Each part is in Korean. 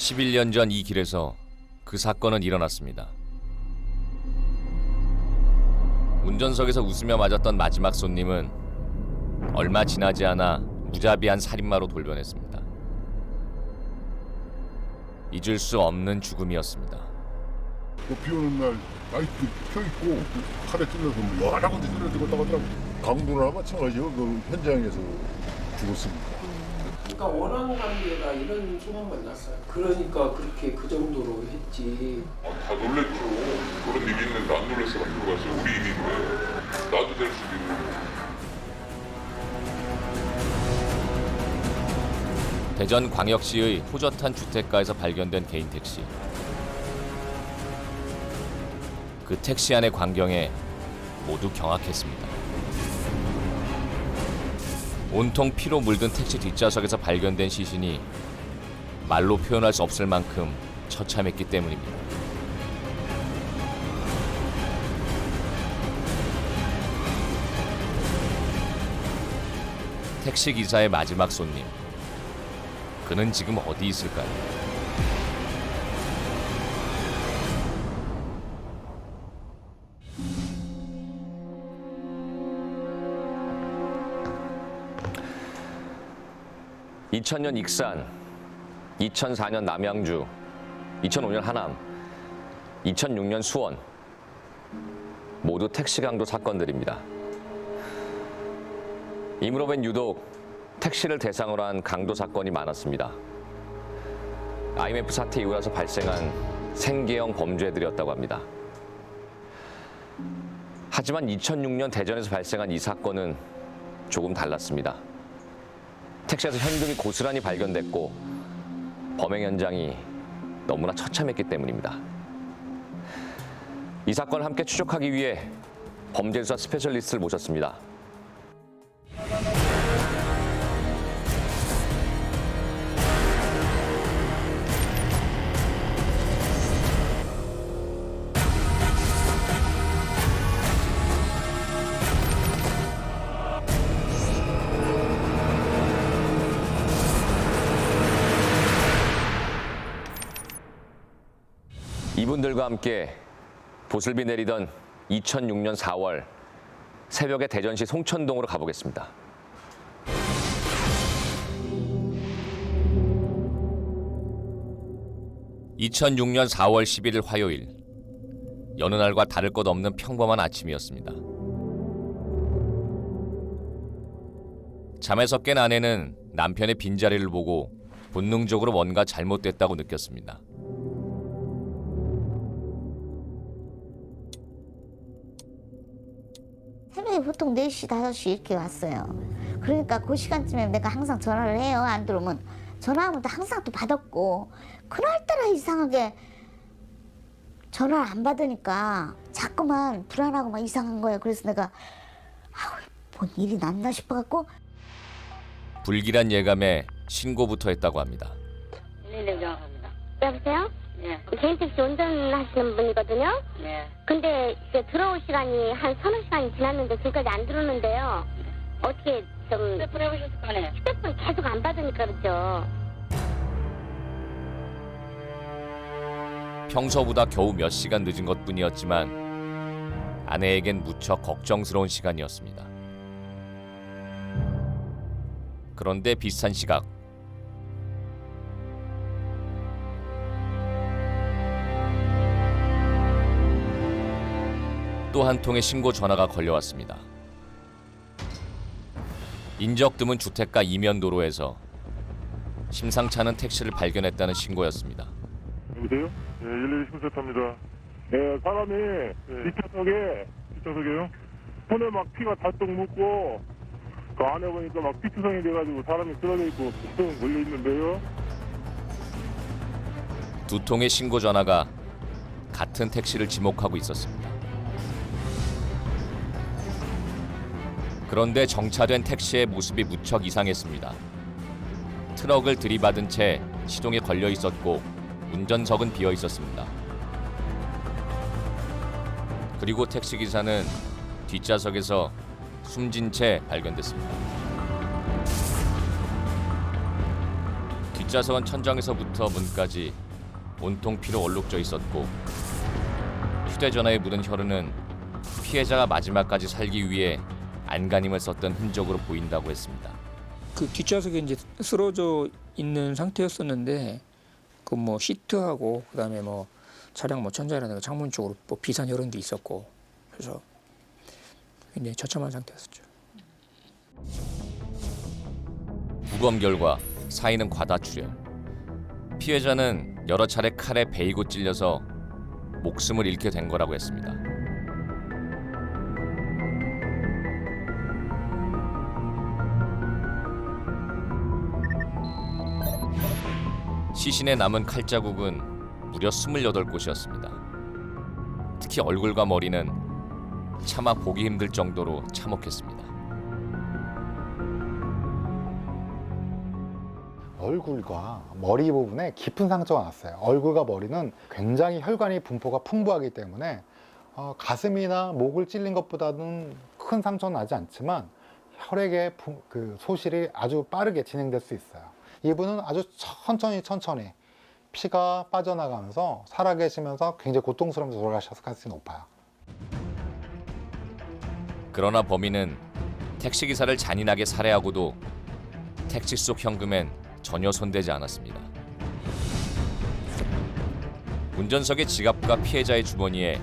11년 전 이 길에서 그 사건은 일어났습니다. 운전석에서 웃으며 맞았던 마지막 손님은 얼마 지나지 않아 무자비한 살인마로 돌변했습니다. 잊을 수 없는 죽음이었습니다. 비 오는 날 라이트 켜있고 칼에 찔러서 뭐 여러 군데 찔러 죽었다고 하더라고. 강도나 마찬가지요. 그 현장에서 죽었습니다. 그러니까 원한 관계가 이런 소문만 났어요. 그러니까 그렇게 그 정도로 했지. 다 놀랬죠. 그런 일이 있는데 안 놀랬어 안 들어갔어요. 우리 일인데 나도 될 수도 있는. 대전광역시의 호젓한 주택가에서 발견된 개인 택시. 그 택시 안의 광경에 모두 경악했습니다. 온통 피로 물든 택시 뒷좌석에서 발견된 시신이 말로 표현할 수 없을 만큼 처참했기 때문입니다. 택시 기사의 마지막 손님. 그는 지금 어디 있을까요? (2000년) 익산, 2004년 남양주, 2005년 하남, 2006년 수원. 모두 택시 강도 사건들입니다. 이 무렵엔 유독 택시를 대상으로 한 강도 사건이 많았습니다. IMF 사태 이후라서 발생한 생계형 범죄들이었다고 합니다. 하지만 2006년 대전에서 발생한 이 사건은 조금 달랐습니다. 택시에서 현금이 고스란히 발견됐고 범행 현장이 너무나 처참했기 때문입니다. 이 사건을 함께 추적하기 위해 범죄수사 스페셜리스트를 모셨습니다. 이분들과 함께 보슬비 내리던 2006년 4월 새벽에 대전시 송천동으로 가보겠습니다. (2006년 4월 11일) 화요일. 여느 날과 다를 것 없는 평범한 아침이었습니다. 잠에서 깬 아내는 남편의 빈자리를 보고 본능적으로 뭔가 잘못됐다고 느꼈습니다. 새벽에 보통 4시, 5시 이렇게 왔어요. 그러니까 그 시간쯤에 내가 항상 전화를 해요. 안 들어오면. 전화하면 또 항상 또 받았고, 그날따라 이상하게 전화를 안 받으니까 자꾸만 불안하고 막 이상한 거예요. 그래서 내가 뭔 일이 났나 싶어갖고. 불길한 예감에 신고부터 했다고 합니다. 네, 정확합니다. 여보세요? 네. 개인택시 운전하시는 분이거든요. 네. 근데 이제 들어올 시간이 한 서너 시간이 지났는데 지금까지 안 들어오는데요. 어떻게 좀 휴대폰 해보셨을 거 아니에요? 휴대폰 계속 안 받으니까 그렇죠. 평소보다 겨우 몇 시간 늦은 것뿐이었지만 아내에겐 무척 걱정스러운 시간이었습니다. 그런데 비슷한 시각 또 한 통의 신고 전화가 걸려왔습니다. 인적 드문 주택가 이면 도로에서 심상치 않은 택시를 발견했다는 신고였습니다. 여보세요? 네, 112 신고센터입니다. 네, 사람이 뒷좌석에요? 손에 막 피가 달떡 묻고 그 안에 보니까 막 피투성이 돼가지고 사람이 쓰러져 있고 툭 몰려 있는데요. 두 통의 신고 전화가 같은 택시를 지목하고 있었습니다. 그런데 정차된 택시의 모습이 무척 이상했습니다. 트럭을 들이받은 채 시동에 걸려 있었고 운전석은 비어 있었습니다. 그리고 택시기사는 뒷좌석에서 숨진 채 발견됐습니다. 뒷좌석은 천장에서부터 문까지 온통 피로 얼룩져 있었고 휴대전화에 묻은 혈흔은 피해자가 마지막까지 살기 위해 안간힘을 썼던 흔적으로 보인다고 했습니다. 그 뒷좌석에 이제 쓰러져 있는 상태였었는데 그 뭐 시트하고 그다음에 뭐 차량 뭐 천장이라든가 창문 쪽으로 뭐 비산 혈흔도 있었고 그래서 굉장히 처참한 상태였었죠. 부검 결과 사인은 과다출혈. 피해자는 여러 차례 칼에 베이고 찔려서 목숨을 잃게 된 거라고 했습니다. 시신에 남은 칼자국은 무려 28곳이었습니다. 특히 얼굴과 머리는 차마 보기 힘들 정도로 참혹했습니다. 얼굴과 머리 부분에 깊은 상처가 났어요. 얼굴과 머리는 굉장히 혈관이 분포가 풍부하기 때문에 가슴이나 목을 찔린 것보다는 큰 상처는 나지 않지만 혈액의 그 소실이 아주 빠르게 진행될 수 있어요. 이분은 아주 천천히 피가 빠져나가면서 살아계시면서 굉장히 고통스러우면서 돌아가셨을 가능성이 높아요. 그러나 범인은 택시기사를 잔인하게 살해하고도 택시 속 현금엔 전혀 손대지 않았습니다. 운전석의 지갑과 피해자의 주머니에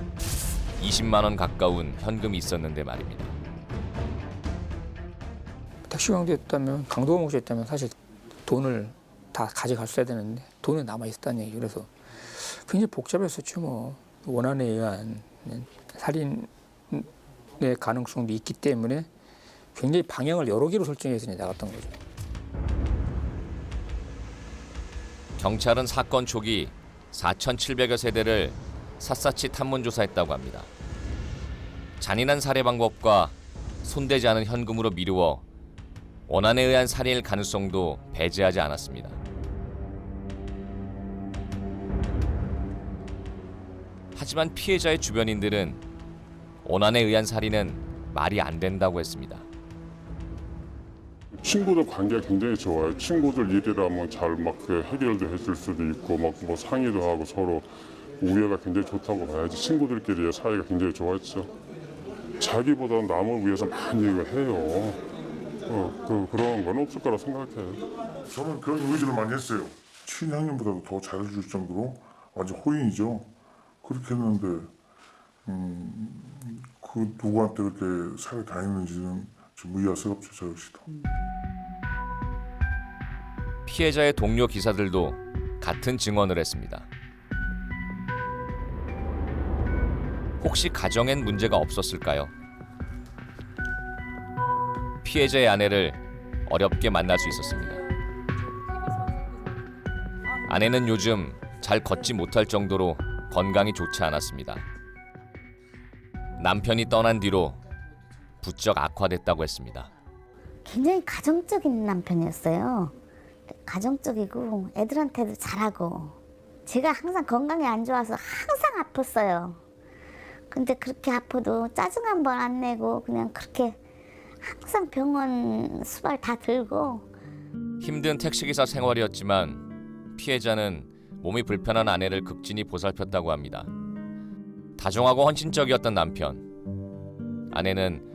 20만 원 가까운 현금이 있었는데 말입니다. 택시 강도였다면 강도가 목적이었다면 사실 돈을 다 가져갔어야 되는데 돈은 남아 있었다는 얘기. 그래서 굉장히 복잡했었죠. 뭐 원한에 의한 살인의 가능성도 있기 때문에 굉장히 방향을 여러 개로 설정해서 나갔던 거죠. 경찰은 사건 초기 4,700여 세대를 샅샅이 탐문조사했다고 합니다. 잔인한 살해 방법과 손대지 않은 현금으로 미루어 원한에 의한 살인일 가능성도 배제하지 않았습니다. 하지만 피해자의 주변인들은 원한에 의한 살인은 말이 안 된다고 했습니다. 친구들 관계가 굉장히 좋아요. 친구들 일이라면 잘 막 해결도 해줄 수도 있고 막 뭐 상의도 하고 서로 우애가 굉장히 좋다고 봐야지. 친구들끼리의 사이가 굉장히 좋았죠. 자기보다는 남을 위해서 많이 해요. 그런 건 없을 거라 생각해요. 저는 그런 의지를 많이 했어요. 친형님보다도 더 잘해줄 정도로 완전 호인이죠. 그렇게 했는데 그 누구한테 그렇게 살해 당했는지는 좀 의아스럽죠, 저 역시도. 피해자의 동료 기사들도 같은 증언을 했습니다. 혹시 가정엔 문제가 없었을까요? 피해자의 아내를 어렵게 만날 수 있었습니다. 아내는 요즘 잘 걷지 못할 정도로 건강이 좋지 않았습니다. 남편이 떠난 뒤로 부쩍 악화됐다고 했습니다. 굉장히 가정적인 남편이었어요. 가정적이고 애들한테도 잘하고 제가 항상 건강이 안 좋아서 항상 아팠어요. 근데 그렇게 아파도 짜증 한 번 안 내고 그냥 그렇게 항상 병원 수발 다 들고. 힘든 택시기사 생활이었지만 피해자는 몸이 불편한 아내를 극진히 보살폈다고 합니다. 다정하고 헌신적이었던 남편. 아내는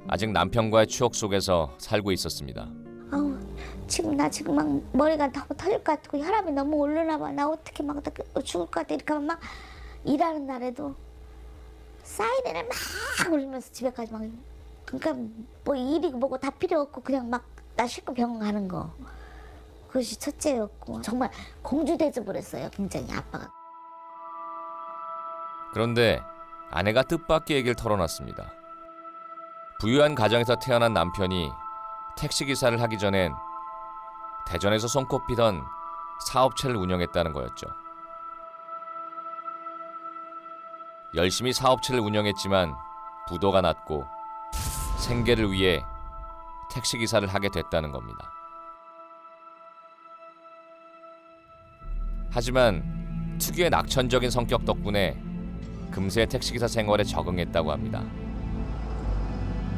아직 남편과의 추억 속에서 살고 있었습니다. 아우, 지금 막 머리가 너무 터질 것 같고 혈압이 너무 오르나 봐. 나 어떻게 막 죽을 것 같아. 이렇게 하면 막 일하는 날에도 사이렌을 막 울리면서 집에까지 막. 그러니까 뭐 일이고 뭐고 다 필요 없고 그냥 막 나 싣고 병원 가는 거. 그것이 첫째였고 정말 공주 대접을 했어요. 굉장히 아빠가. 그런데 아내가 뜻밖의 얘기를 털어놨습니다. 부유한 가정에서 태어난 남편이 택시기사를 하기 전엔 대전에서 손꼽히던 사업체를 운영했다는 거였죠. 열심히 사업체를 운영했지만 부도가 났고 생계를 위해 택시기사를 하게 됐다는 겁니다. 하지만 특유의 낙천적인 성격 덕분에 금세 택시기사 생활에 적응했다고 합니다.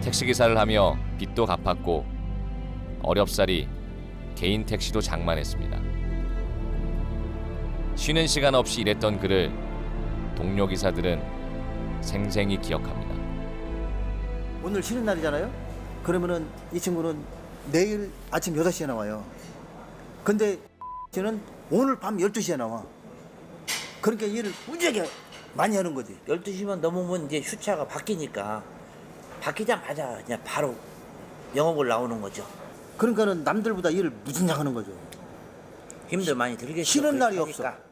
택시기사를 하며 빚도 갚았고 어렵사리 개인 택시도 장만했습니다. 쉬는 시간 없이 일했던 그를 동료 기사들은 생생히 기억합니다. 오늘 쉬는 날이잖아요. 그러면은 이 친구는 내일 아침 6시에 나와요. 근데 저는 오늘 밤 12시에 나와. 그러니까 일을 무지하게 많이 하는 거지. 12시만 넘으면 이제 휴차가 바뀌니까 바뀌자마자 그냥 바로 영업을 나오는 거죠. 그러니까는 남들보다 일을 무진장 하는 거죠. 힘들 많이 들겠죠. 쉬는 날이 그렇게 하니까.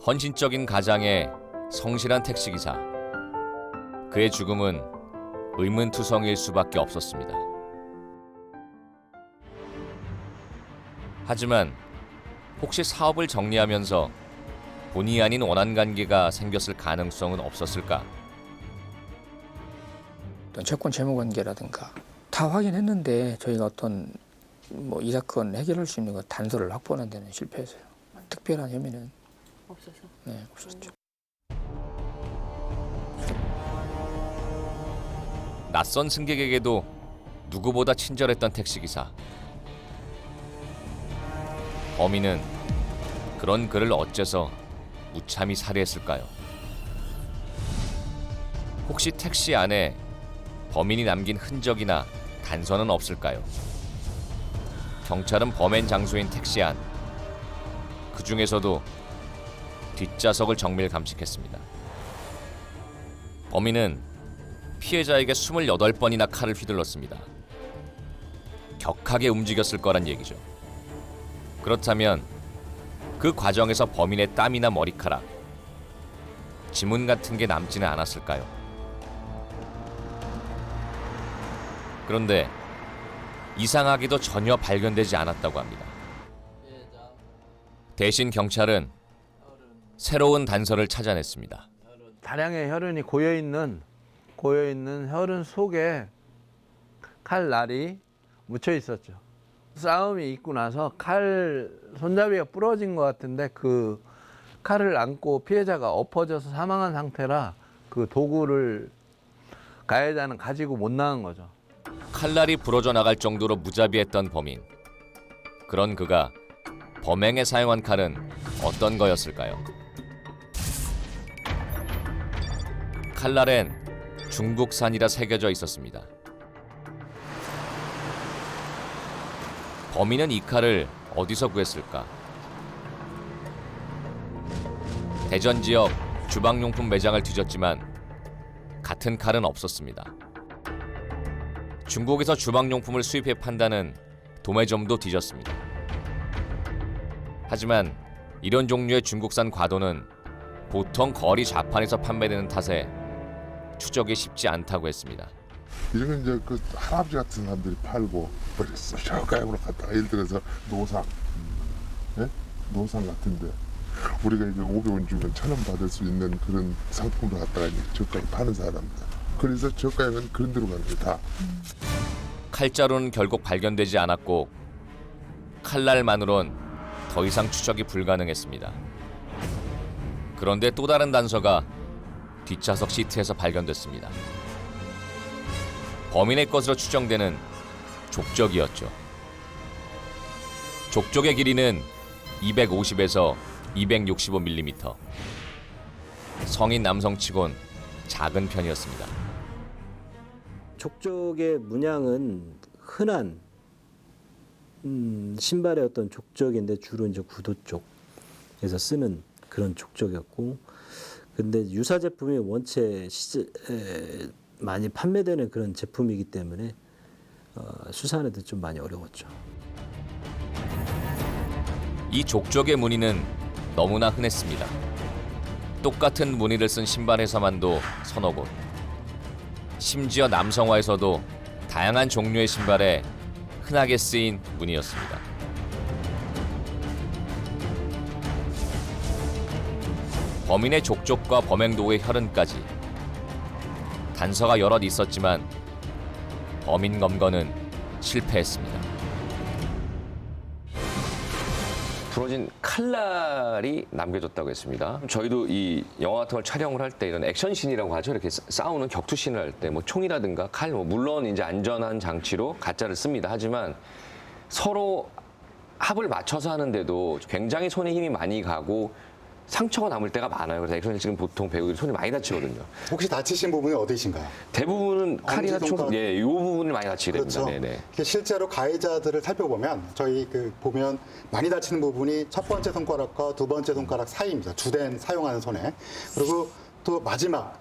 헌신적인 가장의 성실한 택시기사. 그의 죽음은 의문투성일 수밖에 없었습니다. 하지만 혹시 사업을 정리하면서 본의 아닌 원한관계가 생겼을 가능성은 없었을까? 어떤 채권 채무 관계라든가 다 확인했는데 저희가 어떤 이 사건 해결할 수 있는 단서를 확보하는 데는 실패했어요. 특별한 혐의는 없어서. 네, 없었죠. 낯선 승객에게도 누구보다 친절했던 택시기사. 범인은 그런 그를 어째서 무참히 살해했을까요? 혹시 택시 안에 범인이 남긴 흔적이나 단서는 없을까요? 경찰은 범행 장소인 택시 안, 그 중에서도 뒷좌석을 정밀 감식했습니다. 범인은 피해자에게 28번이나 칼을 휘둘렀습니다. 격하게 움직였을 거란 얘기죠. 그렇다면 그 과정에서 범인의 땀이나 머리카락, 지문 같은 게 남지는 않았을까요? 그런데 이상하게도 전혀 발견되지 않았다고 합니다. 대신 경찰은 새로운 단서를 찾아냈습니다. 다량의 혈흔이 고여있는 혈흔 속에 칼날이 묻혀 있었죠. 싸움이 있고 나서 칼 손잡이가 부러진 것 같은데 그 칼을 안고 피해자가 엎어져서 사망한 상태라 그 도구를 가해자는 가지고 못 나간 거죠. 칼날이 부러져 나갈 정도로 무자비했던 범인. 그런 그가 범행에 사용한 칼은 어떤 거였을까요? 칼날엔 중국산이라 새겨져 있었습니다. 범인은 이 칼을 어디서 구했을까? 대전 지역 주방용품 매장을 뒤졌지만 같은 칼은 없었습니다. 중국에서 주방용품을 수입해 판다는 도매점도 뒤졌습니다. 하지만 이런 종류의 중국산 과도는 보통 거리 좌판에서 판매되는 탓에 추적이 쉽지 않다고 했습니다. 이런 건 이제 그 할아버지 같은 사람들이 팔고 버렸어. 저가역으로 갔다가 예를 들어서 노상, 예? 노상 같은데 우리가 이제 500원 주면 1,000원 받을 수 있는 그런 상품을 갖다가 이제 저가에 파는 사람들. 그래서 저가역은 그런 데로 가는 게 다. 칼자루는 결국 발견되지 않았고 칼날만으론 더 이상 추적이 불가능했습니다. 그런데 또 다른 단서가 뒷좌석 시트에서 발견됐습니다. 범인의 것으로 추정되는 족적이었죠. 족적의 길이는 250에서 265mm. 성인 남성치곤 작은 편이었습니다. 족적의 문양은 흔한 신발의 어떤 족적인데 주로 이제 구두 쪽에서 쓰는 그런 족적이었고, 근데 유사 제품이 원체 많이 판매되는 그런 제품이기 때문에 수사하는 데 좀 많이 어려웠죠. 이 족적의 무늬는 너무나 흔했습니다. 똑같은 무늬를 쓴 신발에서만도 서너 곳. 심지어 남성화에서도 다양한 종류의 신발에 흔하게 쓰인 무늬였습니다. 범인의 족적과 범행 도구의 혈흔까지 단서가 여럿 있었지만 범인 검거는 실패했습니다. 부러진 칼날이 남겨졌다고 했습니다. 저희도 이 영화 같은 걸 촬영을 할 때 이런 액션씬이라고 하죠. 이렇게 싸우는 격투씬을 할 때 뭐 총이라든가 칼, 물론 이제 안전한 장치로 가짜를 씁니다. 하지만 서로 합을 맞춰서 하는데도 굉장히 손에 힘이 많이 가고 상처가 남을 때가 많아요. 그래서 액션 지금 보통 배우들이 손이 많이 다치거든요. 혹시 다치신 부분이 어디신가요? 대부분은 칼이나 총, 엄지손가락. 예, 이 부분을 많이 다치게 그렇죠. 됩니다. 네네. 이게 실제로 가해자들을 살펴보면 저희 보면 많이 다치는 부분이 첫 번째 손가락과 두 번째 손가락 사이입니다. 주된 사용하는 손에. 그리고 또 마지막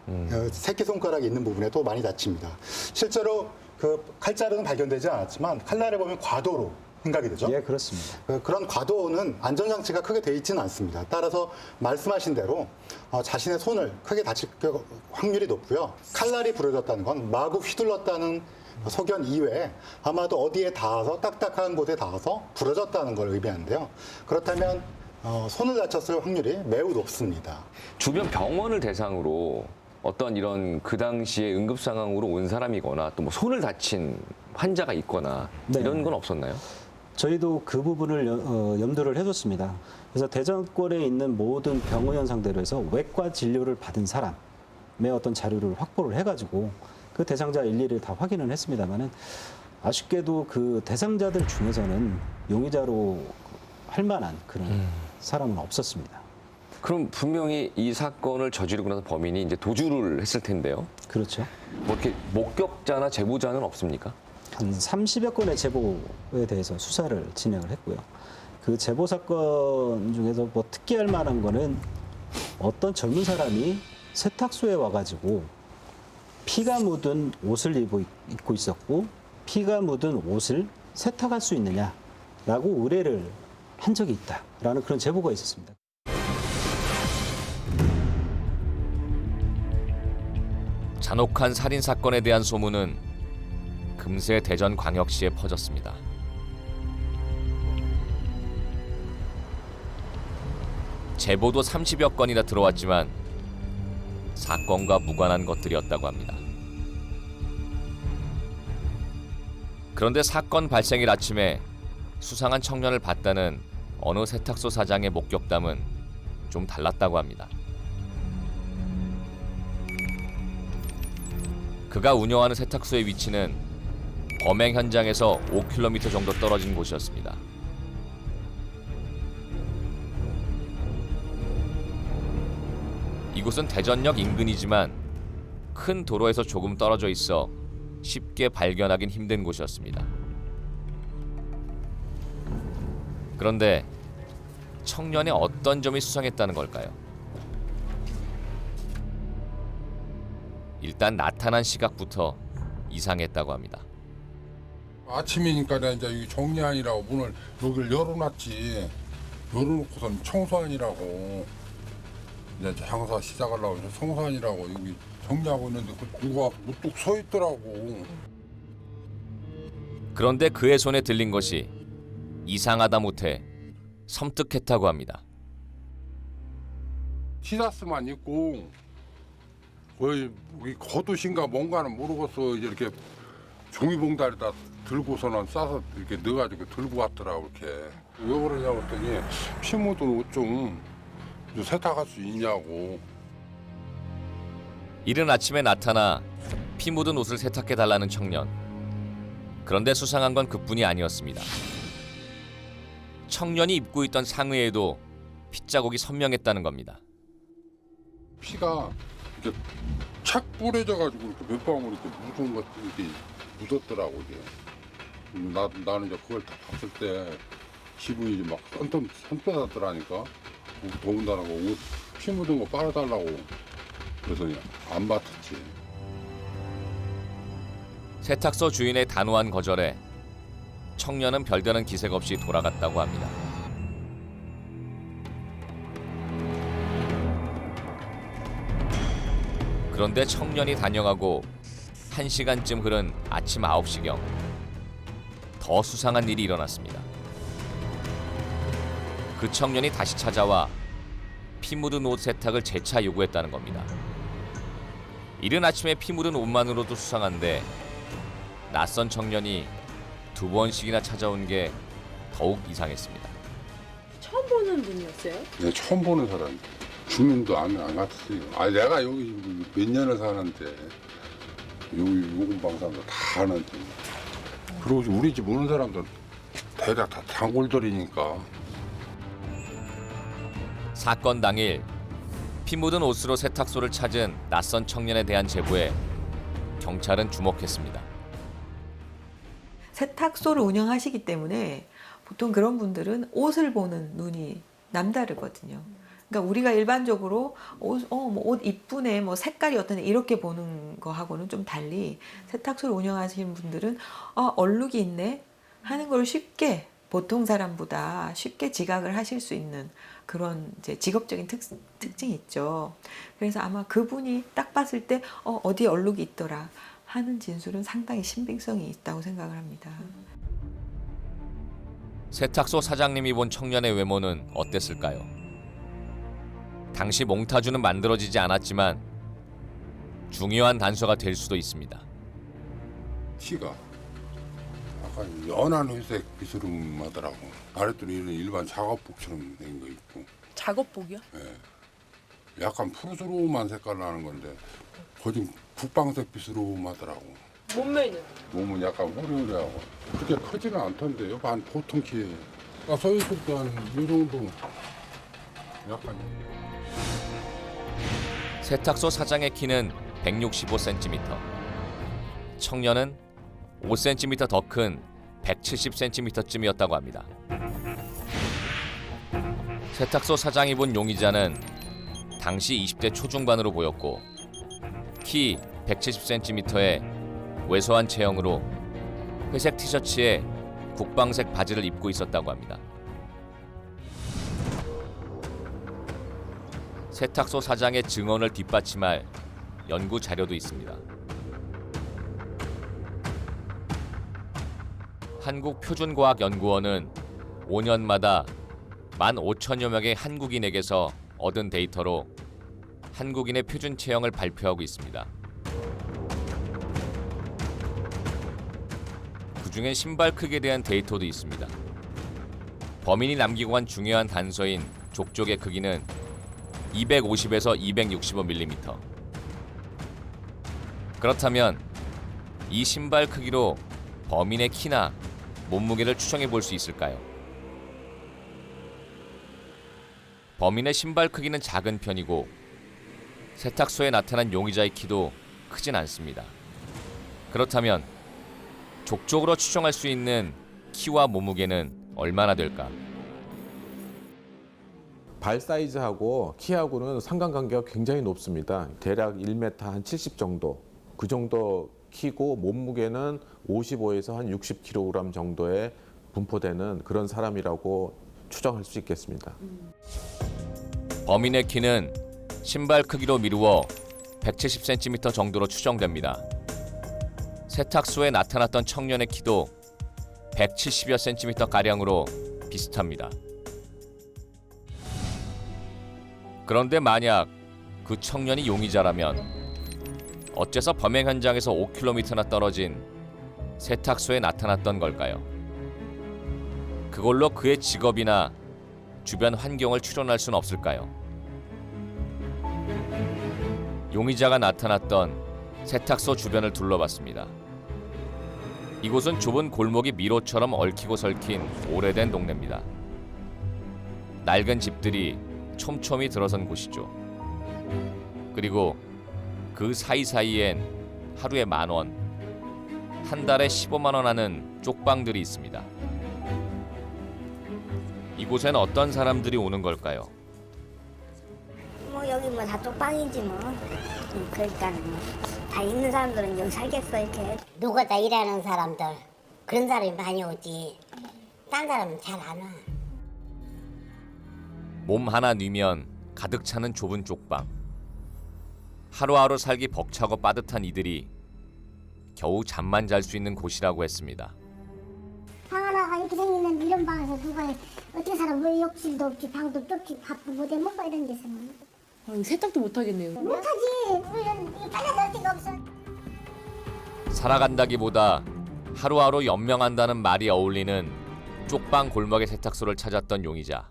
새끼 손가락이 있는 부분에 또 많이 다칩니다. 실제로 그 칼자루는 발견되지 않았지만 칼날에 보면 과도로 생각이 되죠. 예, 그렇습니다. 그런 과도는 안전장치가 크게 돼 있지는 않습니다. 따라서 말씀하신 대로 자신의 손을 크게 다칠 확률이 높고요. 칼날이 부러졌다는 건 마구 휘둘렀다는 소견 이외에 아마도 어디에 닿아서 딱딱한 곳에 닿아서 부러졌다는 걸 의미하는데요. 그렇다면 손을 다쳤을 확률이 매우 높습니다. 주변 병원을 대상으로 어떤 이런 그 당시에 응급 상황으로 온 사람이거나 또 뭐 손을 다친 환자가 있거나 네. 이런 건 없었나요? 저희도 그 부분을 염두를 해줬습니다. 그래서 대전권에 있는 모든 병원 상대로 해서 외과 진료를 받은 사람의 어떤 자료를 확보를 해가지고 그 대상자 일일이 다 확인을 했습니다만은 아쉽게도 그 대상자들 중에서는 용의자로 할 만한 그런 사람은 없었습니다. 그럼 분명히 이 사건을 저지르고 나서 범인이 이제 도주를 했을 텐데요. 그렇죠. 뭐 이렇게 목격자나 제보자는 없습니까? 한 30여 건의 제보에 대해서 수사를 진행을 했고요. 그 제보 사건 중에서 뭐 특기할 만한 거는 어떤 젊은 사람이 세탁소에 와가지고 피가 묻은 옷을 입고 있었고 피가 묻은 옷을 세탁할 수 있느냐라고 의뢰를 한 적이 있다라는 그런 제보가 있었습니다. 잔혹한 살인 사건에 대한 소문은 금세 대전광역시에 퍼졌습니다. 제보도 30여 건이나 들어왔지만 사건과 무관한 것들이었다고 합니다. 그런데 사건 발생일 아침에 수상한 청년을 봤다는 어느 세탁소 사장의 목격담은 좀 달랐다고 합니다. 그가 운영하는 세탁소의 위치는 범행 현장에서 5km 정도 떨어진 곳이었습니다. 이곳은 대전역 인근이지만 큰 도로에서 조금 떨어져 있어 쉽게 발견하긴 힘든 곳이었습니다. 그런데 청년의 어떤 점이 수상했다는 걸까요? 일단 나타난 시각부터 이상했다고 합니다. 아침이니까 내가 이제 여기 정리하느라고 문을 여기를 열어놨지. 열어놓고선 청소하느라고 이제 장사 시작하려고 이제 청소하느라고 여기 정리하고 있는데 누가 무뚝 서 있더라고. 그런데 그의 손에 들린 것이 이상하다 못해 섬뜩했다고 합니다. 티셔츠만 입고 거의 겉옷인가 뭔가는 모르겠어. 이렇게 종이봉다리에다 들고서는 싸서 이렇게 넣어가지고 들고 왔더라고. 이렇게 왜 그러냐고 했더니 피 묻은 옷 좀 세탁할 수 있냐고. 이른 아침에 나타나 피 묻은 옷을 세탁해달라는 청년. 그런데 수상한 건 그뿐이 아니었습니다. 청년이 입고 있던 상의에도 핏자국이 선명했다는 겁니다. 피가 이렇게 착 뿌려져가지고 이렇게 몇 방울 이렇게 묻은 것 이렇게 묻었더라고. 이게. 나는 이제 그걸 다 봤을 때 기분이 막 선떠났더라니까. 더군다나 옷 피 묻은 거 빨아달라고 그래서 안 받았지. 세탁소 주인의 단호한 거절에 청년은 별다른 기색 없이 돌아갔다고 합니다. 그런데 청년이 다녀가고 1시간쯤 흐른 아침 9시경 더 수상한 일이 일어났습니다. 그 청년이 다시 찾아와 피 묻은 옷 세탁을 재차 요구했다는 겁니다. 이른 아침에 피 묻은 옷만으로도 수상한데 낯선 청년이 2번씩이나 찾아온 게 더욱 이상했습니다. 처음 보는 분이었어요? 네, 처음 보는 사람. 주민도 안 같았어요. 아, 내가 여기 몇 년을 사는데 여기 요금방 사람들 다 아는데. 그리고 우리 집 오는 사람들 대략 다 단골들이니까. 사건 당일 피 묻은 옷으로 세탁소를 찾은 낯선 청년에 대한 제보에 경찰은 주목했습니다. 세탁소를 운영하시기 때문에 보통 그런 분들은 옷을 보는 눈이 남다르거든요. 그러니까 우리가 일반적으로 옷 이쁘네, 뭐 색깔이 어떠네 이렇게 보는 거하고는 좀 달리 세탁소를 운영하시는 분들은 얼룩이 있네 하는 걸 쉽게 보통 사람보다 쉽게 지각을 하실 수 있는 그런 이제 직업적인 특징이 있죠. 그래서 아마 그분이 딱 봤을 때 어디에 얼룩이 있더라 하는 진술은 상당히 신빙성이 있다고 생각을 합니다. 세탁소 사장님이 본 청년의 외모는 어땠을까요? 당시 몽타주는 만들어지지 않았지만 중요한 단서가 될 수도 있습니다. 키가 약간 연한 회색 비스름하더라고. 아랫도리는 일반 작업복처럼 된 거 있고. 작업복이요? 예. 약간 푸르스름한 색깔 나는 건데 거진 국방색 비스름하더라고. 몸매는? 몸은 약간 호리호리하고 그렇게 크지는 않던데요. 한 보통 키에. 서 있을 때 한 이 정도. 약간. 세탁소 사장의 키는 165cm. 청년은 5cm 더 큰 170cm쯤이었다고 합니다. 세탁소 사장이 본 용의자는 당시 20대 초중반으로 보였고 키 170cm에 왜소한 체형으로 회색 티셔츠에 국방색 바지를 입고 있었다고 합니다. 세탁소 사장의 증언을 뒷받침할 연구 자료도 있습니다. 한국표준과학연구원은 5년마다 15,000여 명의 한국인에게서 얻은 데이터로 한국인의 표준 체형을 발표하고 있습니다. 그중엔 신발 크기에 대한 데이터도 있습니다. 범인이 남기고 간 중요한 단서인 족적의 크기는 250에서 265mm. 그렇다면 이 신발 크기로 범인의 키나 몸무게를 추정해 볼 수 있을까요? 범인의 신발 크기는 작은 편이고 세탁소에 나타난 용의자의 키도 크진 않습니다. 그렇다면 족적으로 추정할 수 있는 키와 몸무게는 얼마나 될까? 발 사이즈하고 키하고는 상관관계가 굉장히 높습니다. 대략 1m 한 70 정도. 그 정도 키고 몸무게는 55에서 한 60kg 정도에 분포되는 그런 사람이라고 추정할 수 있겠습니다. 범인의 키는 신발 크기로 미루어 170cm 정도로 추정됩니다. 세탁소에 나타났던 청년의 키도 170여 cm 가량으로 비슷합니다. 그런데 만약 그 청년이 용의자라면 어째서 범행 현장에서 5km나 떨어진 세탁소에 나타났던 걸까요? 그걸로 그의 직업이나 주변 환경을 추론할 수는 없을까요? 용의자가 나타났던 세탁소 주변을 둘러봤습니다. 이곳은 좁은 골목이 미로처럼 얽히고 설킨 오래된 동네입니다. 낡은 집들이 촘촘히 들어선 곳이죠. 그리고 그 사이사이엔 하루에 10,000원, 한 달에 15만 원 하는 쪽방들이 있습니다. 이곳엔 어떤 사람들이 오는 걸까요? 뭐 여기 뭐 다 쪽방이지 뭐. 그러니까 뭐 다 있는 사람들은 여기 살겠어 이렇게. 노가다 일하는 사람들 그런 사람이 많이 오지. 딴 사람은 잘 안 와. 몸 하나 뉘면 가득 차는 좁은 쪽방. 하루하루 살기 벅차고 빠듯한 이들이 겨우 잠만 잘 수 있는 곳이라고 했습니다. 방 하나가 이렇게 생기는 이런 방에서 누가 어떻게 살아? 뭐 욕실도 없지, 방도 좁지, 밥도 못 해 먹고 이런 데서는. 세탁도 못 하겠네요. 못하지. 우리는 빨래 넣을 데가 없어. 살아간다기보다 하루하루 연명한다는 말이 어울리는 쪽방 골목의 세탁소를 찾았던 용의자.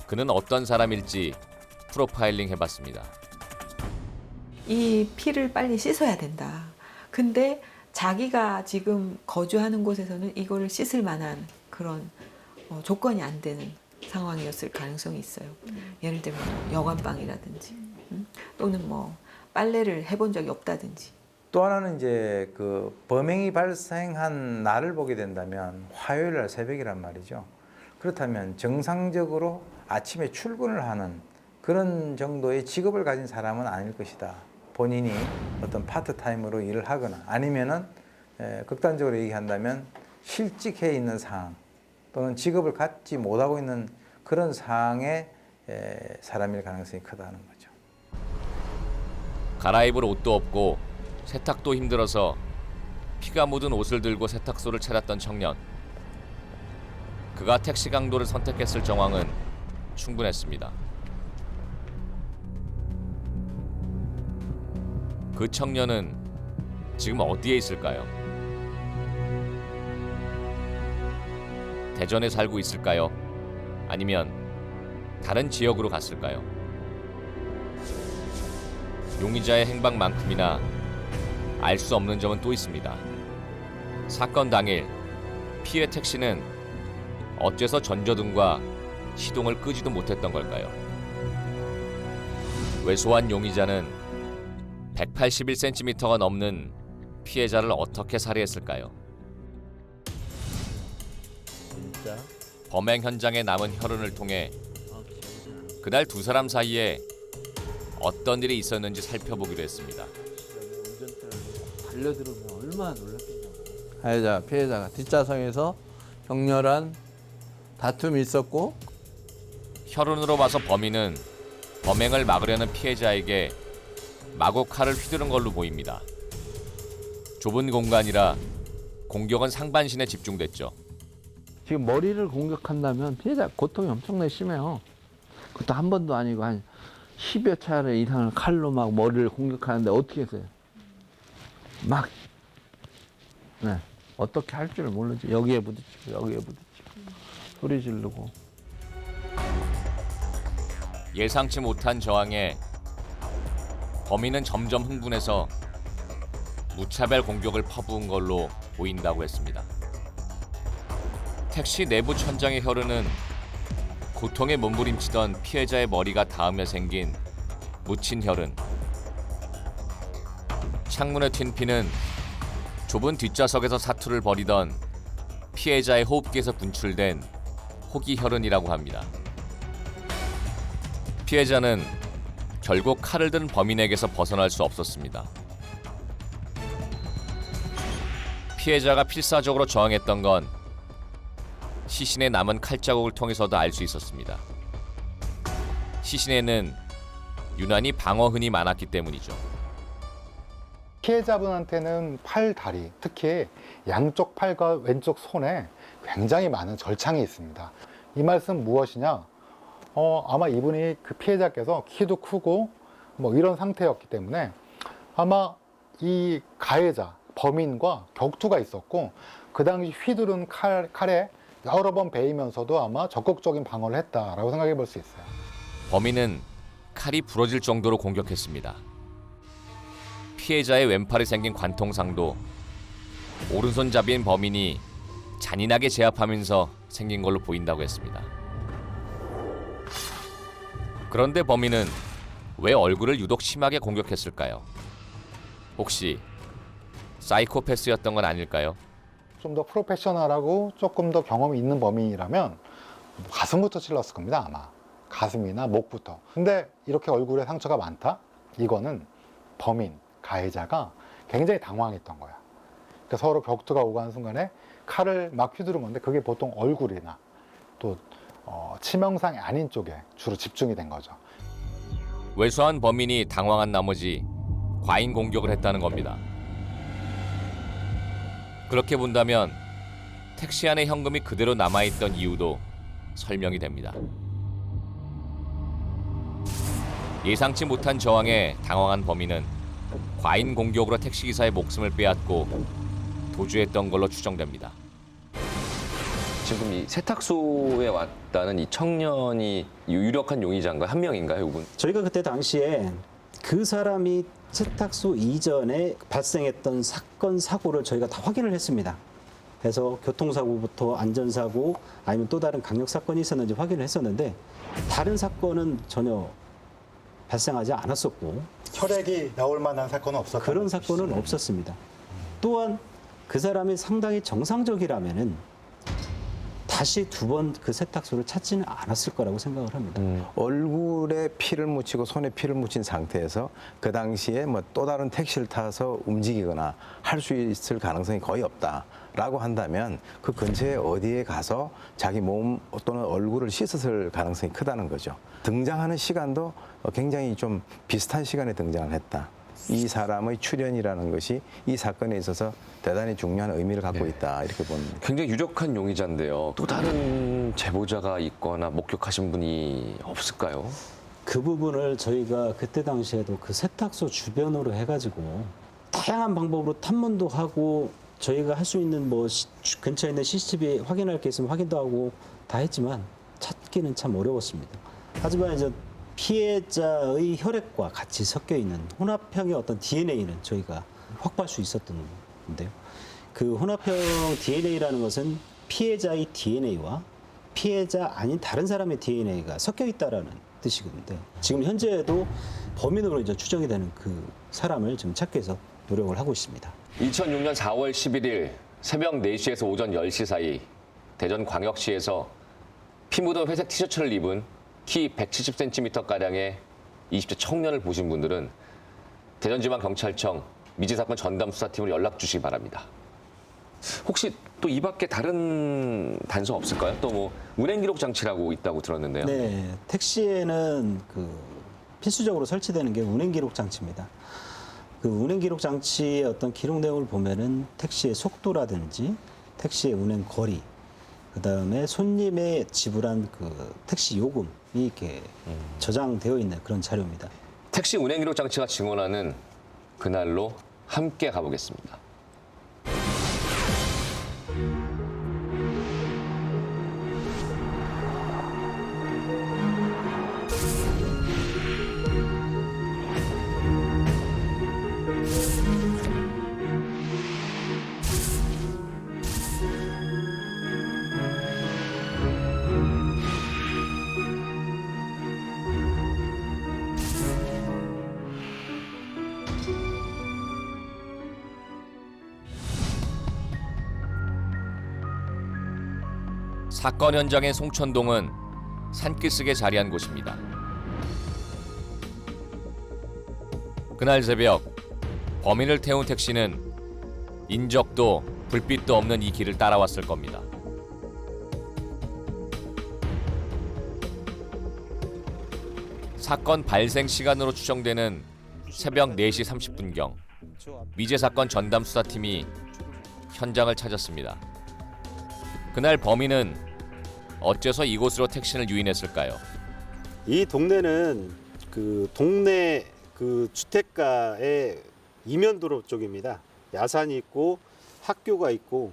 그는 어떤 사람일지 프로파일링 해봤습니다. 이 피를 빨리 씻어야 된다. 근데 자기가 지금 거주하는 곳에서는 이거를 씻을 만한 그런 조건이 안 되는 상황이었을 가능성이 있어요. 예를 들면 여관방이라든지 또는 뭐 빨래를 해본 적이 없다든지. 또 하나는 이제 그 범행이 발생한 날을 보게 된다면 화요일 날 새벽이란 말이죠. 그렇다면 정상적으로 아침에 출근을 하는 그런 정도의 직업을 가진 사람은 아닐 것이다. 본인이 어떤 파트타임으로 일을 하거나 아니면은 극단적으로 얘기한다면 실직해 있는 상황 또는 직업을 갖지 못하고 있는 그런 상황의 사람일 가능성이 크다는 거죠. 갈아입을 옷도 없고 세탁도 힘들어서 피가 묻은 옷을 들고 세탁소를 찾았던 청년. 그가 택시 강도를 선택했을 정황은 충분했습니다. 그 청년은 지금 어디에 있을까요? 대전에 살고 있을까요? 아니면 다른 지역으로 갔을까요? 용의자의 행방만큼이나 알 수 없는 점은 또 있습니다. 사건 당일 피해 택시는 어째서 전조등과 시동을 끄지도 못했던 걸까요? 왜소한 용의자는 181cm가 넘는 피해자를 어떻게 살해했을까요? 범행 현장에 남은 혈흔을 통해 그날 두 사람 사이에 어떤 일이 있었는지 살펴보기로 했습니다. 달려들으면 얼마나 놀랐겠냐고. 피해자가 뒷좌석에서 격렬한 다툼이 있었고 혈흔으로 봐서 범인은 범행을 막으려는 피해자에게 마구 칼을 휘두른 걸로 보입니다. 좁은 공간이라 공격은 상반신에 집중됐죠. 지금 머리를 공격한다면 피해자 고통이 엄청나게 심해요. 그것도 한 번도 아니고 한 10여 차례 이상을 칼로 막 머리를 공격하는데 어떻게 했어요? 막 어떻게 할 줄 모르지. 여기에 부딪히고 여기에 부딪히고 소리 지르고. 예상치 못한 저항에 범인은 점점 흥분해서 무차별 공격을 퍼부은 걸로 보인다고 했습니다. 택시 내부 천장의 혈흔은 고통에 몸부림치던 피해자의 머리가 닿으며 생긴 묻힌 혈흔. 창문에 튄 피는 좁은 뒷좌석에서 사투를 벌이던 피해자의 호흡기에서 분출된 호기 혈흔이라고 합니다. 피해자는 결국 칼을 든 범인에게서 벗어날 수 없었습니다. 피해자가 필사적으로 저항했던 건 시신에 남은 칼자국을 통해서도 알 수 있었습니다. 시신에는 유난히 방어흔이 많았기 때문이죠. 피해자분한테는 팔, 다리, 특히 양쪽 팔과 왼쪽 손에 굉장히 많은 절창이 있습니다. 이 말씀 무엇이냐? 아마 이분이 그 피해자께서 키도 크고 뭐 이런 상태였기 때문에 아마 이 가해자, 범인과 격투가 있었고 그 당시 휘두른 칼에 여러 번 베이면서도 아마 적극적인 방어를 했다라고 생각해 볼 수 있어요. 범인은 칼이 부러질 정도로 공격했습니다. 피해자의 왼팔에 생긴 관통상도 오른손잡이인 범인이 잔인하게 제압하면서 생긴 걸로 보인다고 했습니다. 그런데 범인은 왜 얼굴을 유독 심하게 공격했을까요? 혹시 사이코패스였던 건 아닐까요? 좀 더 프로페셔널하고 조금 더 경험이 있는 범인이라면 가슴부터 찔렀을 겁니다, 아마. 가슴이나 목부터. 근데 이렇게 얼굴에 상처가 많다? 이거는 범인, 가해자가 굉장히 당황했던 거야. 그러니까 서로 격투가 오고 하는 순간에 칼을 막 휘두른 건데 그게 보통 얼굴이나 또 치명상이 아닌 쪽에 주로 집중이 된 거죠. 왜소한 범인이 당황한 나머지 과잉 공격을 했다는 겁니다. 그렇게 본다면 택시 안에 현금이 그대로 남아있던 이유도 설명이 됩니다. 예상치 못한 저항에 당황한 범인은 과잉 공격으로 택시기사의 목숨을 빼앗고 도주했던 걸로 추정됩니다. 지금 이 세탁소에 왔다는 이 청년이 유력한 용의자인가요? 한 명인가요, 이분? 저희가 그때 당시에 그 사람이 세탁소 이전에 발생했던 사건 사고를 저희가 다 확인을 했습니다. 해서 교통사고부터 안전사고 아니면 또 다른 강력사건이 있었는지 확인을 했었는데 다른 사건은 전혀 발생하지 않았었고 혈액이 나올 만한 사건은 없었다. 그런 사건은 없었습니다. 또한 그 사람이 상당히 정상적이라면은 다시 두 번 그 세탁소를 찾지는 않았을 거라고 생각을 합니다. 얼굴에 피를 묻히고 손에 피를 묻힌 상태에서 그 당시에 뭐 또 다른 택시를 타서 움직이거나 할 수 있을 가능성이 거의 없다라고 한다면 그 근처에 어디에 가서 자기 몸 또는 얼굴을 씻었을 가능성이 크다는 거죠. 등장하는 시간도 굉장히 좀 비슷한 시간에 등장을 했다. 이 사람의 출연이라는 것이 이 사건에 있어서 대단히 중요한 의미를 갖고 있다 이렇게 봅니다. 굉장히 유력한 용의자인데요. 또 다른 제보자가 있거나 목격하신 분이 없을까요? 그 부분을 저희가 그때 당시에도 그 세탁소 주변으로 해가지고 다양한 방법으로 탐문도 하고 저희가 할 수 있는 뭐 근처에 있는 CCTV 확인할 게 있으면 확인도 하고 다 했지만 찾기는 참 어려웠습니다. 하지만 이제 피해자의 혈액과 같이 섞여 있는 혼합형의 어떤 DNA는 저희가 확보할 수 있었던 건데요. 그 혼합형 DNA라는 것은 피해자의 DNA와 피해자 아닌 다른 사람의 DNA가 섞여 있다라는 뜻이거든요. 지금 현재도 범인으로 이제 추정이 되는 그 사람을 지금 찾기 위해서 노력을 하고 있습니다. 2006년 4월 11일 새벽 4시에서 오전 10시 사이 대전광역시에서 피 묻은 회색 티셔츠를 입은 키 170cm가량의 20대 청년을 보신 분들은 대전지방경찰청 미제사건 전담 수사팀으로 연락 주시기 바랍니다. 혹시 또 이 밖에 다른 단서 없을까요? 또 뭐 운행기록 장치라고 있다고 들었는데요. 네, 택시에는 그 필수적으로 설치되는 게 운행기록 장치입니다. 그 운행기록 장치의 어떤 기록 내용을 보면은 택시의 속도라든지 택시의 운행 거리, 그다음에 손님의 지불한 그 택시 요금이 이렇게 저장되어 있는 그런 자료입니다. 택시 운행기록 장치가 증언하는 그날로 함께 가보겠습니다. 사건 현장인 송천동은 산기슭에 자리한 곳입니다. 그날 새벽 범인을 태운 택시는 인적도 불빛도 없는 이 길을 따라왔을 겁니다. 사건 발생 시간으로 추정되는 새벽 4시 30분경 미제사건 전담 수사팀이 현장을 찾았습니다. 그날 범인은 어째서 이곳으로 택시를 유인했을까요? 이 동네는 그 동네 그 주택가의 이면도로 쪽입니다. 야산이 있고 학교가 있고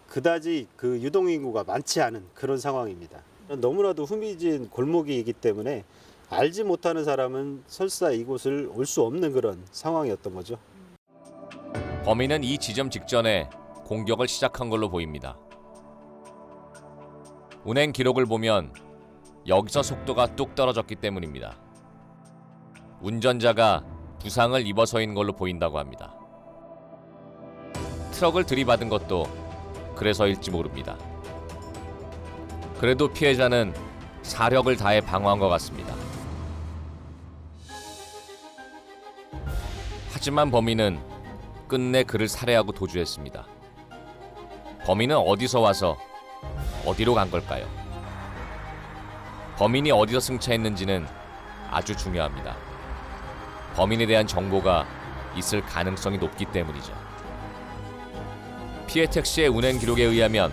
그다지 그 유동인구가 많지 않은 그런 상황입니다. 너무나도 후미진 골목이기 때문에 알지 못하는 사람은 설사 이곳을 올 수 없는 그런 상황이었던 거죠. 범인은 이 지점 직전에 공격을 시작한 걸로 보입니다. 운행 기록을 보면 여기서 속도가 뚝 떨어졌기 때문입니다. 운전자가 부상을 입어서인 걸로 보인다고 합니다. 트럭을 들이받은 것도 그래서일지 모릅니다. 그래도 피해자는 사력을 다해 방어한 것 같습니다. 하지만 범인은 끝내 그를 살해하고 도주했습니다. 범인은 어디서 와서 어디로 간 걸까요? 범인이 어디서 승차했는지는 아주 중요합니다. 범인에 대한 정보가 있을 가능성이 높기 때문이죠. 피해 택시의 운행 기록에 의하면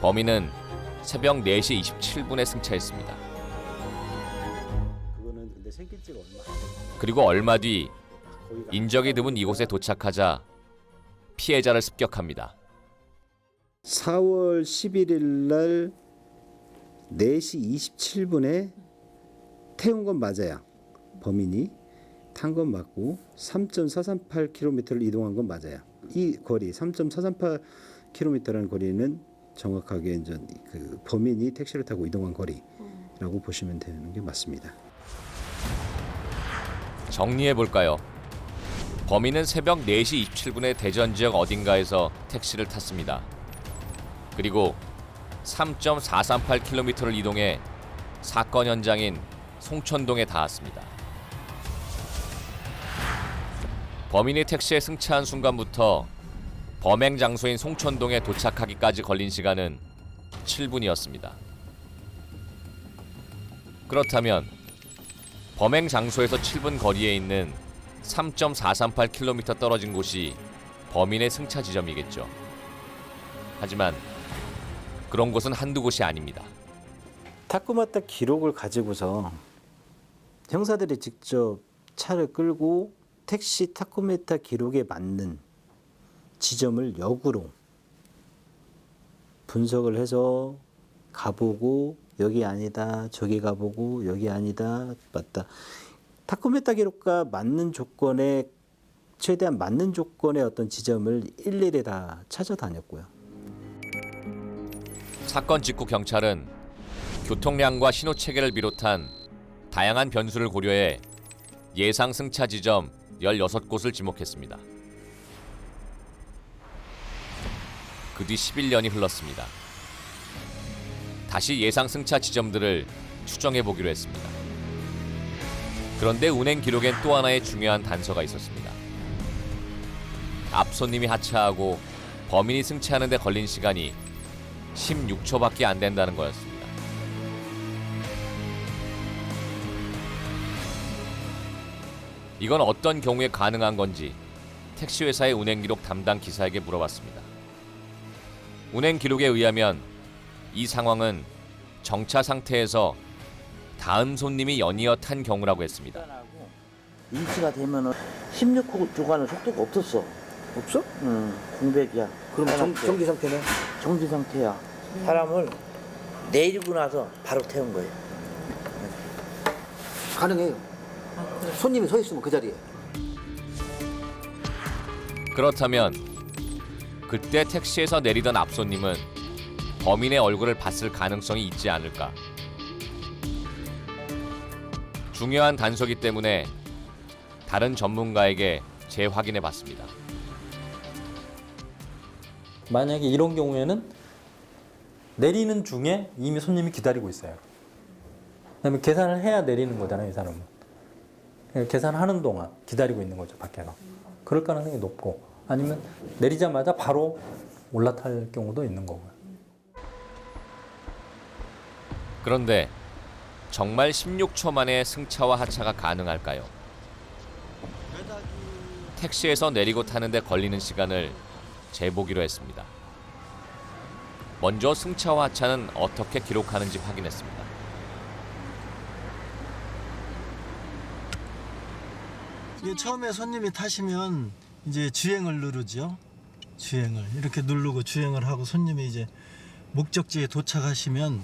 범인은 새벽 4시 27분에 승차했습니다. 그리고 얼마 뒤 인적이 드문 이곳에 도착하자 피해자를 습격합니다. 4월 11일 날 4시 27분에 태운 건 맞아요. 범인이 탄 건 맞고 3.438km를 이동한 건 맞아요. 이 거리 3.438 10km라는 거리는 정확하게 이제 그 범인이 택시를 타고 이동한 거리라고 보시면 되는 게 맞습니다. 정리해 볼까요? 범인은 새벽 4시 27분에 대전 지역 어딘가에서 택시를 탔습니다. 그리고 3.438km를 이동해 사건 현장인 송천동에 닿았습니다. 범인이 택시에 승차한 순간부터 범행 장소인 송천동에 도착하기까지 걸린 시간은 7분이었습니다. 그렇다면 범행 장소에서 7분 거리에 있는 3.438km 떨어진 곳이 범인의 승차 지점이겠죠. 하지만 그런 곳은 한두 곳이 아닙니다. 타코마타 기록을 가지고서 형사들이 직접 차를 끌고 택시 타코메타 기록에 맞는 지점을 역으로 분석을 해서 가보고 여기 아니다 저기 가보고 여기 아니다 맞다. 타코메타 기록과 맞는 조건에 최대한 맞는 조건의 어떤 지점을 일일이 다 찾아다녔고요. 사건 직후 경찰은 교통량과 신호 체계를 비롯한 다양한 변수를 고려해 예상 승차 지점 16곳을 지목했습니다. 그 뒤 11년이 흘렀습니다. 다시 예상 승차 지점들을 추정해 보기로 했습니다. 그런데 운행 기록엔 또 하나의 중요한 단서가 있었습니다. 앞 손님이 하차하고 범인이 승차하는 데 걸린 시간이 16초밖에 안 된다는 거였습니다. 이건 어떤 경우에 가능한 건지 택시회사의 운행 기록 담당 기사에게 물어봤습니다. 운행 기록에 의하면 이 상황은 정차 상태에서 다음 손님이 연이어 탄 경우라고 했습니다. 인치가 되면은 16호 가는 속도가 없었어. 없어? 응, 공백이야. 그럼 정지 상태네? 정지 상태야. 사람을 내리고 나서 바로 태운 거예요. 가능해요. 손님이 서 있으면 그 자리에. 그렇다면 그때 택시에서 내리던 앞손님은 범인의 얼굴을 봤을 가능성이 있지 않을까? 중요한 단서기 때문에 다른 전문가에게 재확인해 봤습니다. 만약에 이런 경우에는 내리는 중에 이미 손님이 기다리고 있어요. 그다음에 계산을 해야 내리는 거잖아요, 이 사람은. 계산하는 동안 기다리고 있는 거죠, 밖에서. 그럴 가능성이 높고, 아니면 내리자마자 바로 올라탈 경우도 있는 거고요. 그런데 정말 16초 만에 승차와 하차가 가능할까요? 택시에서 내리고 타는데 걸리는 시간을 재보기로 했습니다. 먼저 승차와 하차는 어떻게 기록하는지 확인했습니다. 처음에 손님이 타시면 이제 주행을 누르죠. 주행을 이렇게 누르고 주행을 하고 손님이 이제 목적지에 도착하시면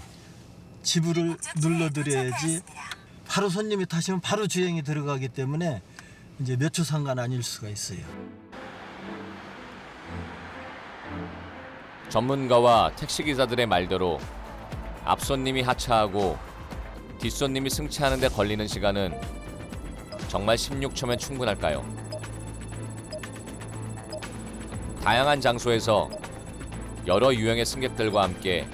지불을 눌러드려야지. 바로 손님이 타시면 바로 주행이 들어가기 때문에 이제 몇 초 상관 아닐 수가 있어요. 전문가와 택시기사들의 말대로 앞손님이 하차하고 뒷손님이 승차하는 데 걸리는 시간은 정말 16초면 충분할까요? 다양한 장소에서 여러 유형의 승객들과 함께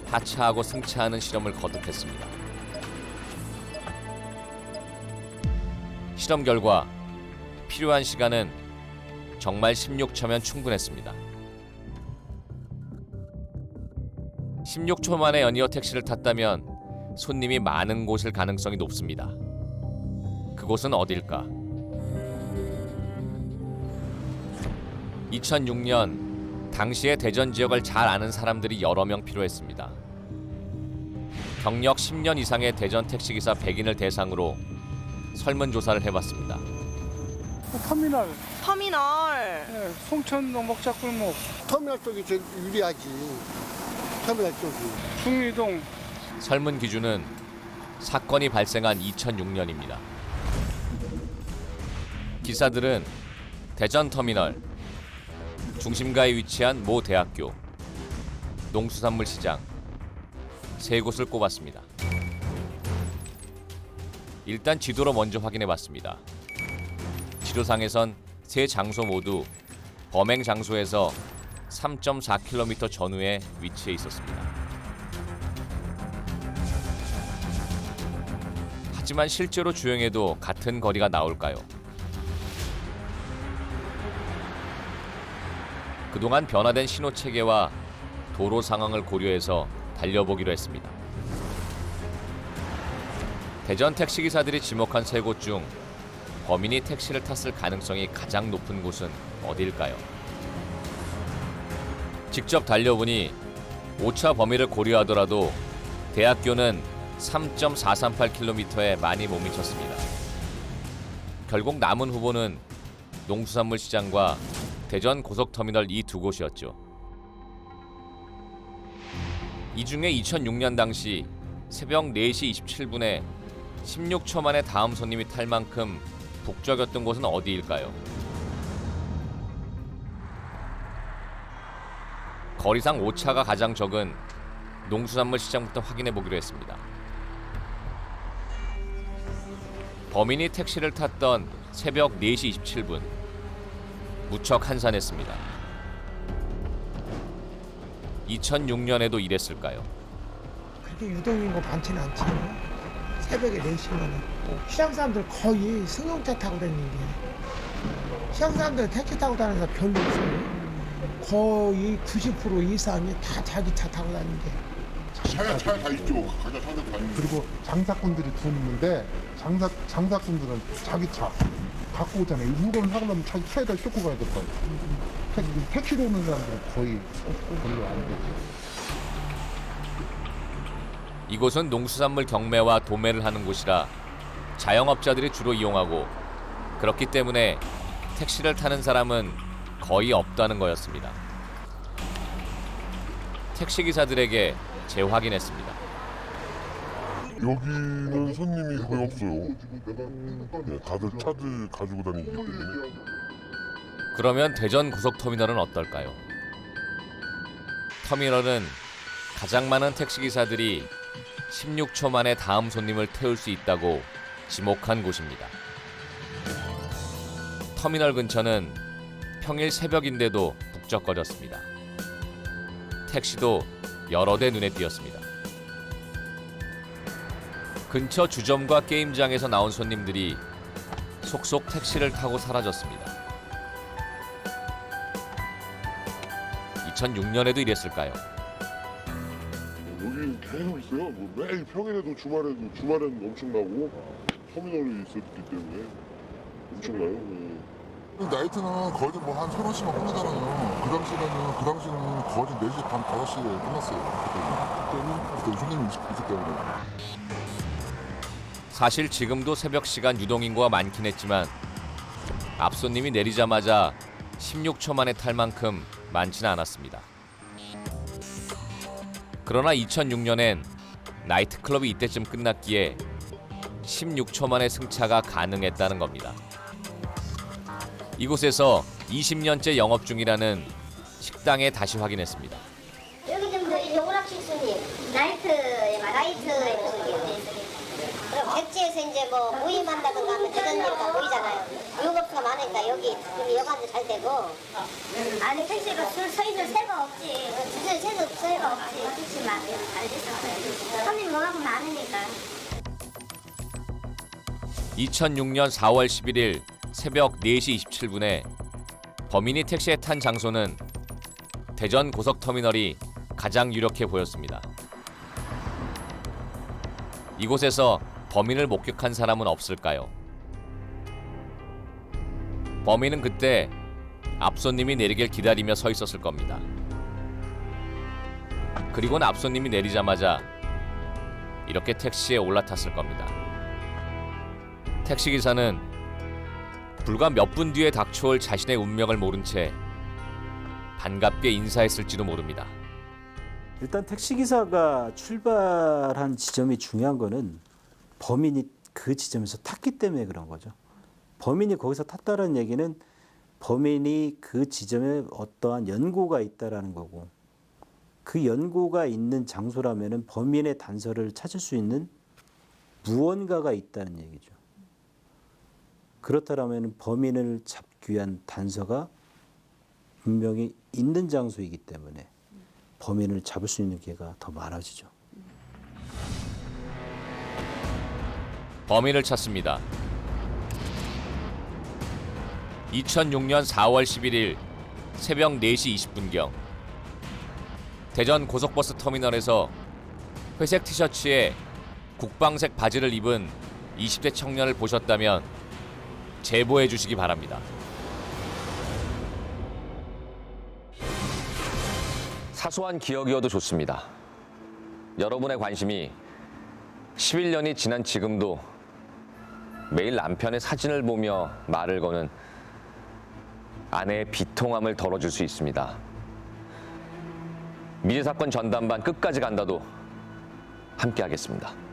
하차하고 승차하는 실험을 거듭했습니다. 실험 결과 필요한 시간은 정말 16초면 충분했습니다. 16초 만에 연이어 택시를 탔다면 손님이 많은 곳일 가능성이 높습니다. 그곳은 어딜까? 2006년 당시의 대전 지역을 잘 아는 사람들이 여러 명 필요했습니다. 경력 10년 이상의 대전 택시기사 100인을 대상으로 설문조사를 해봤습니다. 터미널. 터미널. 네, 송천동 먹자골목. 터미널 쪽이 제일 유리하지. 터미널 쪽이. 중리동. 설문 기준은 사건이 발생한 2006년입니다. 기사들은 대전 터미널, 중심가에 위치한 모 대학교, 농수산물시장 세 곳을 꼽았습니다. 일단 지도로 먼저 확인해봤습니다. 지도상에선 세 장소 모두 범행 장소에서 3.4km 전후에 위치해 있었습니다. 하지만 실제로 주행해도 같은 거리가 나올까요? 그동안 변화된 신호 체계와 도로 상황을 고려해서 달려보기로 했습니다. 대전 택시기사들이 지목한 세 곳 중 범인이 택시를 탔을 가능성이 가장 높은 곳은 어디일까요? 직접 달려보니 오차 범위를 고려하더라도 대학교는 3.438km에 많이 못 미쳤습니다. 결국 남은 후보는 농수산물시장과 대전 고속터미널 이 두 곳이었죠. 이 중에 2006년 당시 새벽 4시 27분에 16초 만에 다음 손님이 탈 만큼 북적였던 곳은 어디일까요? 거리상 오차가 가장 적은 농수산물 시장부터 확인해 보기로 했습니다. 범인이 택시를 탔던 새벽 4시 27분 무척 한산했습니다. 2006년에도 이랬을까요? 그렇게 유동인구 많지는 않지. 새벽에 4시면 시장 사람들 거의 승용차 타고 다니는 게 시장 사람들 택시 타고 다니는 사람 별로 없어요. 거의 90% 이상이 다 자기 차 타고 다니는 게. 차야 다 있죠. 가자 차들 다 있는. 그리고 장사꾼들이 돈 있는데 장사꾼들은 자기 차 갖고 오잖아요. 물건을 사려면 자기 차에다 싣고 가야 될 거예요. 택시로 오는 사람들은 거의 없고 별로 안 되죠. 이곳은 농수산물 경매와 도매를 하는 곳이라 자영업자들이 주로 이용하고 그렇기 때문에 택시를 타는 사람은 거의 없다는 거였습니다. 택시기사들에게 재확인했습니다. 여기는 손님이 거의 없어요. 네, 다들 차들 가지고 다니기 때문에. 그러면 대전 고속터미널은 어떨까요? 터미널은 가장 많은 택시기사들이 16초 만에 다음 손님을 태울 수 있다고 지목한 곳입니다. 터미널 근처는 평일 새벽인데도 북적거렸습니다. 택시도 여러 대 눈에 띄었습니다. 근처 주점과 게임장에서 나온 손님들이 속속 택시를 타고 사라졌습니다. 2006년에도 이랬을까요? 여기 계속 있어요. 뭐 매일 평일에도 주말에는 엄청나고 터미널이 있었기 때문에 엄청나요. 네. 나이트는 거의 뭐 한 3-4시간 끝나잖아요. 그 당시는 거의 4시 반 5시에 끝났어요. 그때는 손님이 있기 때문에. 사실 지금도 새벽 시간 유동인구가 많긴 했지만 앞손님이 내리자마자 16초 만에 탈 만큼 많지는 않았습니다. 그러나 2006년엔 나이트클럽이 이때쯤 끝났기에 16초 만에 승차가 가능했다는 겁니다. 이곳에서 20년째 영업 중이라는 식당에 다시 확인했습니다. 여기 좀 이제 오락실 손님, 라이트 그럼 백지에서 이제 뭐 모임한다든가 하면 대전역가 모이잖아요. 요것가 많으니까 여기 여관도 잘 되고. 아니 택시가 줄 서 있는 새가 없지. 줄 새가 없지. 택시만 잘 됐어. 손님 워낙 많으니까. 2006년 4월 11일 새벽 4시 27분에 범인이 택시에 탄 장소는 대전 고속터미널이 가장 유력해 보였습니다. 이곳에서 범인을 목격한 사람은 없을까요? 범인은 그때 앞손님이 내리길 기다리며 서 있었을 겁니다. 그리고는 앞손님이 내리자마자 이렇게 택시에 올라탔을 겁니다. 택시기사는 불과 몇 분 뒤에 닥쳐올 자신의 운명을 모른 채 반갑게 인사했을지도 모릅니다. 일단 택시기사가 출발한 지점이 중요한 거는 범인이 그 지점에서 탔기 때문에 그런 거죠. 범인이 거기서 탔다는 얘기는 범인이 그 지점에 어떠한 연고가 있다라는 거고 그 연고가 있는 장소라면은 범인의 단서를 찾을 수 있는 무언가가 있다는 얘기죠. 그렇다면 범인을 잡기 위한 단서가 분명히 있는 장소이기 때문에 범인을 잡을 수 있는 기회가 더 많아지죠. 범인을 찾습니다. 2006년 4월 11일 새벽 4시 20분경 대전 고속버스 터미널에서 회색 티셔츠에 국방색 바지를 입은 20대 청년을 보셨다면 제보해 주시기 바랍니다. 사소한 기억이어도 좋습니다. 여러분의 관심이 11년이 지난 지금도 매일 남편의 사진을 보며 말을 거는 아내의 비통함을 덜어줄 수 있습니다. 미제사건 전담반 끝까지 간다도 함께하겠습니다.